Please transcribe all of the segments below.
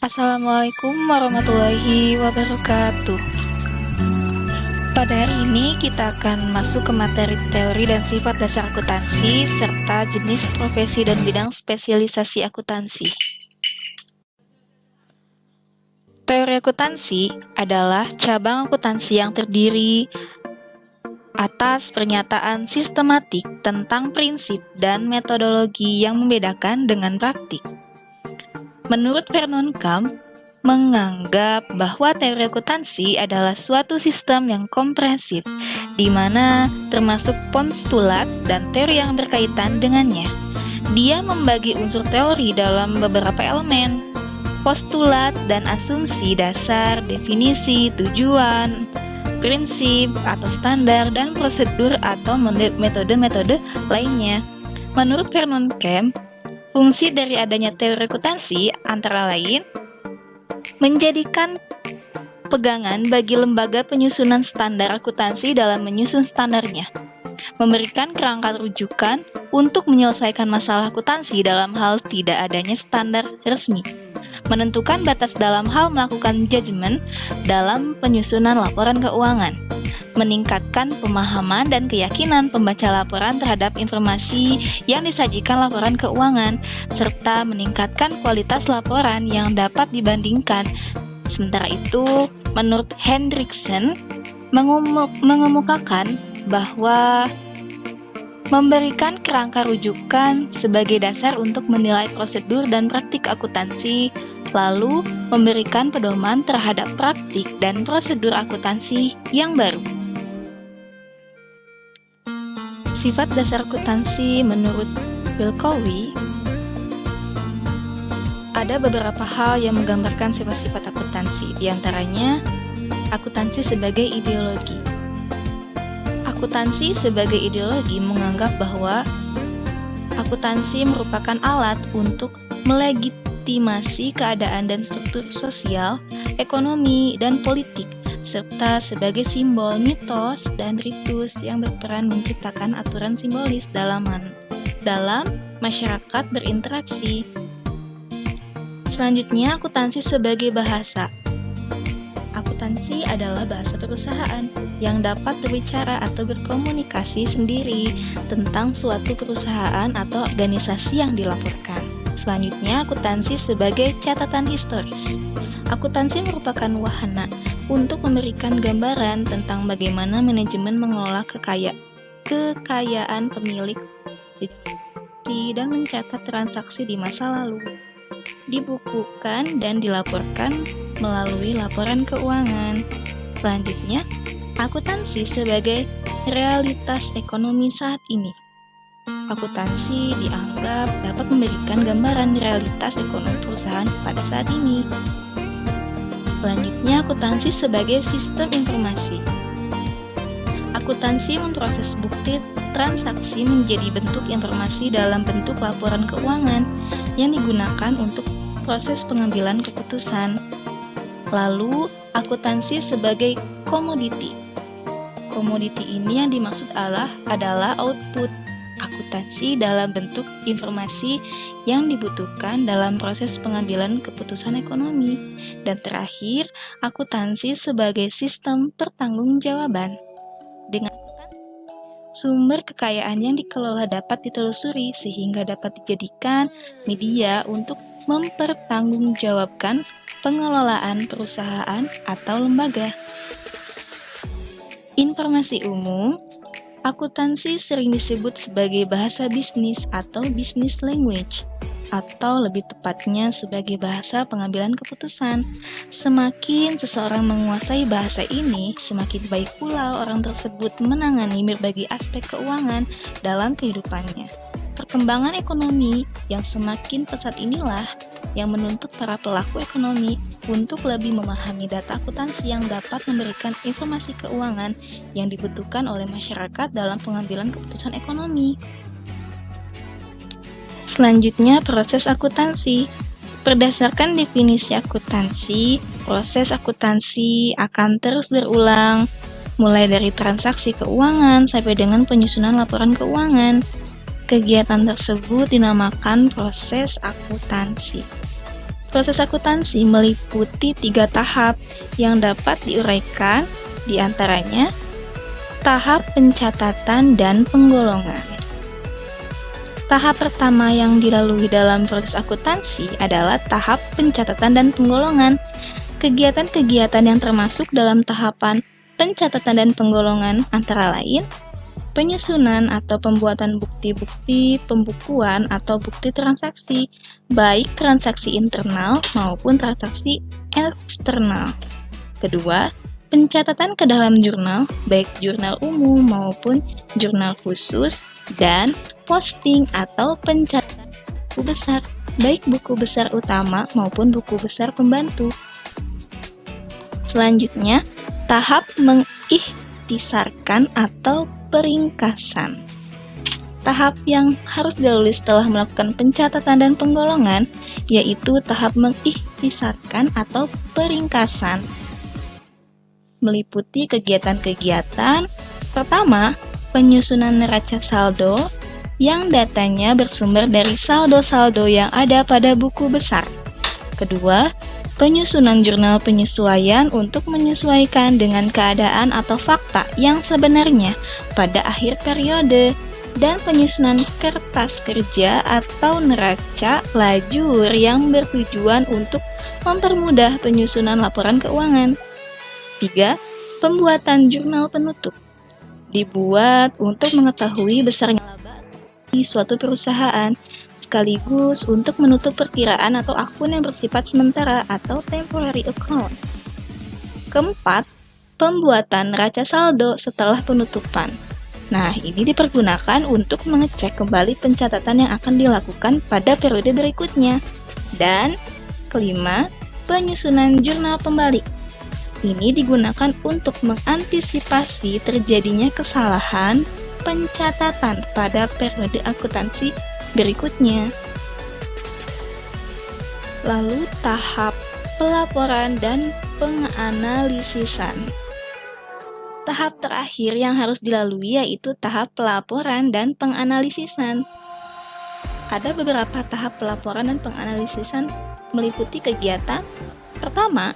Assalamualaikum warahmatullahi wabarakatuh. Pada hari ini kita akan masuk ke materi teori dan sifat dasar akuntansi serta jenis profesi dan bidang spesialisasi akuntansi. Teori akuntansi adalah cabang akuntansi yang terdiri atas pernyataan sistematik tentang prinsip dan metodologi yang membedakan dengan praktik. Menurut Vernon Camp, menganggap bahwa teori akuntansi adalah suatu sistem yang komprehensif, di mana termasuk postulat dan teori yang berkaitan dengannya. Dia membagi unsur teori dalam beberapa elemen, postulat dan asumsi dasar, definisi, tujuan, prinsip atau standar, dan prosedur atau metode-metode lainnya. Menurut Vernon Camp, fungsi dari adanya teori akuntansi antara lain menjadikan pegangan bagi lembaga penyusunan standar akuntansi dalam menyusun standarnya, memberikan kerangka rujukan untuk menyelesaikan masalah akuntansi dalam hal tidak adanya standar resmi, menentukan batas dalam hal melakukan judgement dalam penyusunan laporan keuangan, meningkatkan pemahaman dan keyakinan pembaca laporan terhadap informasi yang disajikan laporan keuangan, serta meningkatkan kualitas laporan yang dapat dibandingkan. Sementara itu, menurut Hendrickson, mengemukakan bahwa memberikan kerangka rujukan sebagai dasar untuk menilai prosedur dan praktik akuntansi, lalu memberikan pedoman terhadap praktik dan prosedur akuntansi yang baru. Sifat dasar akuntansi menurut Wilkowy, ada beberapa hal yang menggambarkan sifat-sifat akuntansi, diantaranya akuntansi sebagai ideologi. Akuntansi sebagai ideologi menganggap bahwa akuntansi merupakan alat untuk melegitimasi keadaan dan struktur sosial, ekonomi, dan politik, serta sebagai simbol, mitos, dan ritus yang berperan menciptakan aturan simbolis dalam masyarakat berinteraksi. Selanjutnya, akuntansi sebagai bahasa. Akuntansi adalah bahasa perusahaan yang dapat berbicara atau berkomunikasi sendiri tentang suatu perusahaan atau organisasi yang dilaporkan. Selanjutnya, akuntansi sebagai catatan historis. Akuntansi merupakan wahana untuk memberikan gambaran tentang bagaimana manajemen mengelola kekayaan pemilik dan mencatat transaksi di masa lalu, dibukukan dan dilaporkan melalui laporan keuangan. Selanjutnya, akuntansi sebagai realitas ekonomi saat ini. Akuntansi dianggap dapat memberikan gambaran realitas ekonomi perusahaan pada saat ini. Selanjutnya, akuntansi sebagai sistem informasi. Akuntansi memproses bukti transaksi menjadi bentuk informasi dalam bentuk laporan keuangan yang digunakan untuk proses pengambilan keputusan. Lalu, akuntansi sebagai komoditi. Komoditi ini yang dimaksud adalah output akuntansi dalam bentuk informasi yang dibutuhkan dalam proses pengambilan keputusan ekonomi. Dan terakhir, akuntansi sebagai sistem pertanggungjawaban. Dengan sumber kekayaan yang dikelola dapat ditelusuri sehingga dapat dijadikan media untuk mempertanggungjawabkan pengelolaan perusahaan atau lembaga. Informasi umum. Akuntansi sering disebut sebagai bahasa bisnis atau business language, atau lebih tepatnya sebagai bahasa pengambilan keputusan. Semakin seseorang menguasai bahasa ini, semakin baik pula orang tersebut menangani berbagai aspek keuangan dalam kehidupannya. Perkembangan ekonomi yang semakin pesat inilah yang menuntut para pelaku ekonomi untuk lebih memahami data akuntansi yang dapat memberikan informasi keuangan yang dibutuhkan oleh masyarakat dalam pengambilan keputusan ekonomi. Selanjutnya, proses akuntansi. Berdasarkan definisi akuntansi, proses akuntansi akan terus berulang, mulai dari transaksi keuangan sampai dengan penyusunan laporan keuangan. Kegiatan tersebut dinamakan proses akuntansi. Proses akuntansi meliputi 3 tahap yang dapat diuraikan, di antaranya tahap pencatatan dan penggolongan. Tahap pertama yang dilalui dalam proses akuntansi adalah tahap pencatatan dan penggolongan. Kegiatan-kegiatan yang termasuk dalam tahapan pencatatan dan penggolongan antara lain penyusunan atau pembuatan bukti-bukti pembukuan atau bukti transaksi, baik transaksi internal maupun transaksi eksternal. Kedua, pencatatan ke dalam jurnal, baik jurnal umum maupun jurnal khusus, dan posting atau pencatatan buku besar, baik buku besar utama maupun buku besar pembantu. Selanjutnya, tahap mengikhtisarkan atau peringkasan. Tahap yang harus dilalui setelah melakukan pencatatan dan penggolongan yaitu tahap mengikhtisarkan atau peringkasan. Meliputi kegiatan-kegiatan pertama, penyusunan neraca saldo yang datanya bersumber dari saldo-saldo yang ada pada buku besar. Kedua, penyusunan jurnal penyesuaian untuk menyesuaikan dengan keadaan atau fakta yang sebenarnya pada akhir periode, dan penyusunan kertas kerja atau neraca lajur yang bertujuan untuk mempermudah penyusunan laporan keuangan. 3. Pembuatan jurnal penutup dibuat untuk mengetahui besarnya laba di suatu perusahaan sekaligus untuk menutup perkiraan atau akun yang bersifat sementara atau temporary account. Keempat, pembuatan neraca saldo setelah penutupan. Nah, ini dipergunakan untuk mengecek kembali pencatatan yang akan dilakukan pada periode berikutnya. Dan kelima, penyusunan jurnal pembalik. Ini digunakan untuk mengantisipasi terjadinya kesalahan pencatatan pada periode akuntansi berikutnya. Lalu tahap pelaporan dan penganalisisan. Tahap terakhir yang harus dilalui yaitu tahap pelaporan dan penganalisisan. Ada beberapa tahap pelaporan dan penganalisisan meliputi kegiatan. Pertama,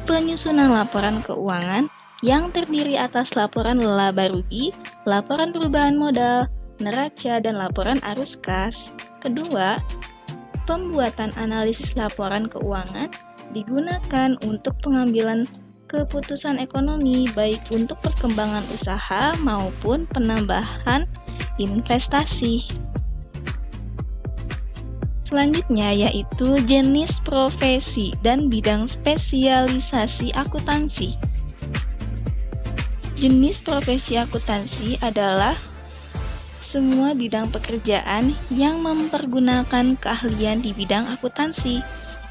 penyusunan laporan keuangan yang terdiri atas laporan laba rugi, laporan perubahan modal, neraca, dan laporan arus kas. Kedua, pembuatan analisis laporan keuangan digunakan untuk pengambilan keputusan ekonomi baik untuk perkembangan usaha maupun penambahan investasi. Selanjutnya yaitu jenis profesi dan bidang spesialisasi akuntansi. Jenis profesi akuntansi adalah semua bidang pekerjaan yang mempergunakan keahlian di bidang akuntansi,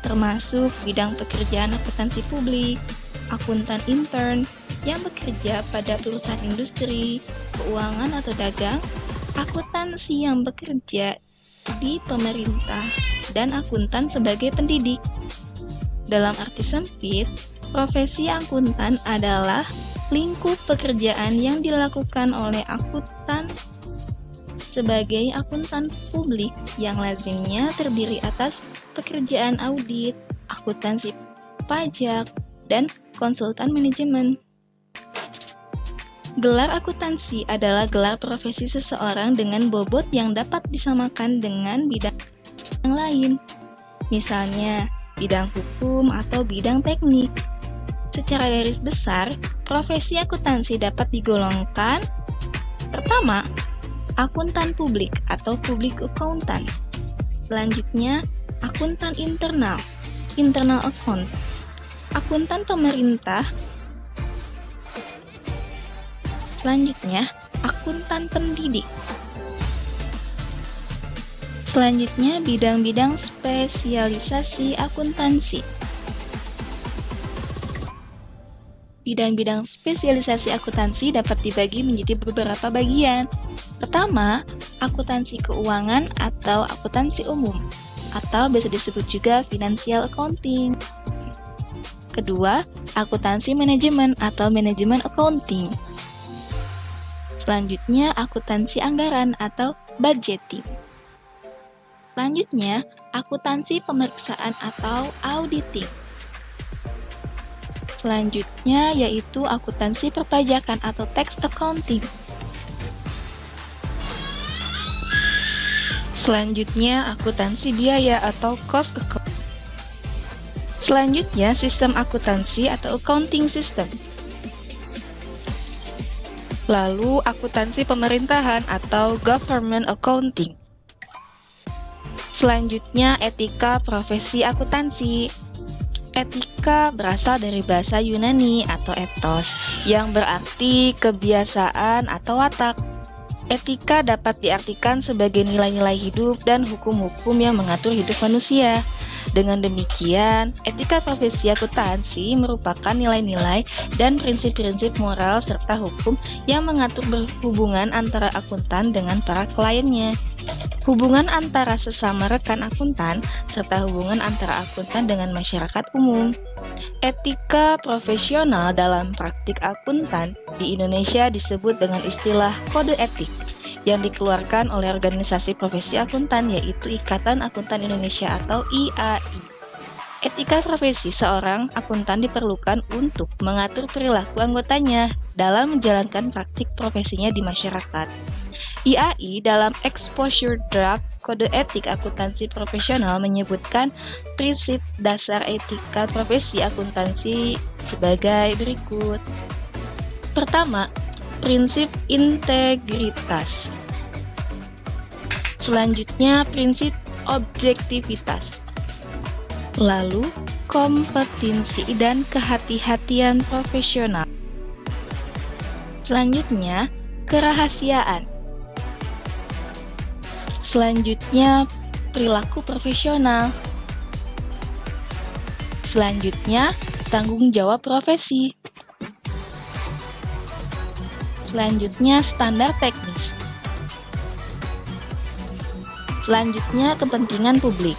termasuk bidang pekerjaan akuntansi publik, akuntan intern yang bekerja pada perusahaan industri, keuangan atau dagang, akuntansi yang bekerja di pemerintah, dan akuntan sebagai pendidik. Dalam arti sempit, profesi akuntan adalah lingkup pekerjaan yang dilakukan oleh akuntan sebagai akuntan publik yang lazimnya terdiri atas pekerjaan audit, akuntansi pajak, dan konsultan manajemen. Gelar akuntansi adalah gelar profesi seseorang dengan bobot yang dapat disamakan dengan bidang yang lain, misalnya bidang hukum atau bidang teknik. Secara garis besar, profesi akuntansi dapat digolongkan: pertama, akuntan publik atau public accountant. Selanjutnya, akuntan internal, internal account. Akuntan pemerintah. Selanjutnya, akuntan pendidik. Selanjutnya, bidang-bidang spesialisasi akuntansi. Bidang-bidang spesialisasi akuntansi dapat dibagi menjadi beberapa bagian. Pertama, akuntansi keuangan atau akuntansi umum, atau biasa disebut juga financial accounting. Kedua, akuntansi manajemen atau manajemen accounting. Selanjutnya, akuntansi anggaran atau budgeting. Selanjutnya, akuntansi pemeriksaan atau auditing. Selanjutnya yaitu akuntansi perpajakan atau tax accounting. Selanjutnya, akuntansi biaya atau cost accounting. Selanjutnya, sistem akuntansi atau accounting system. Lalu, akuntansi pemerintahan atau government accounting. Selanjutnya, etika profesi akuntansi. Etika berasal dari bahasa Yunani atau ethos, yang berarti kebiasaan atau watak. Etika dapat diartikan sebagai nilai-nilai hidup dan hukum-hukum yang mengatur hidup manusia. Dengan demikian, etika profesi akuntansi merupakan nilai-nilai dan prinsip-prinsip moral serta hukum yang mengatur hubungan antara akuntan dengan para kliennya. Hubungan antara sesama rekan akuntan, serta hubungan antara akuntan dengan masyarakat umum. Etika profesional dalam praktik akuntan di Indonesia disebut dengan istilah kode etik yang dikeluarkan oleh organisasi profesi akuntan yaitu Ikatan Akuntan Indonesia atau IAI. Etika profesi seorang akuntan diperlukan untuk mengatur perilaku anggotanya dalam menjalankan praktik profesinya di masyarakat. IAI dalam Exposure Draft Kode Etik Akuntansi Profesional menyebutkan prinsip dasar etika profesi akuntansi sebagai berikut. Pertama, prinsip integritas. Selanjutnya, prinsip objektivitas. Lalu, kompetensi dan kehati-hatian profesional. Selanjutnya, kerahasiaan. Selanjutnya, perilaku profesional. Selanjutnya, tanggung jawab profesi. Selanjutnya, standar teknis. Selanjutnya, kepentingan publik.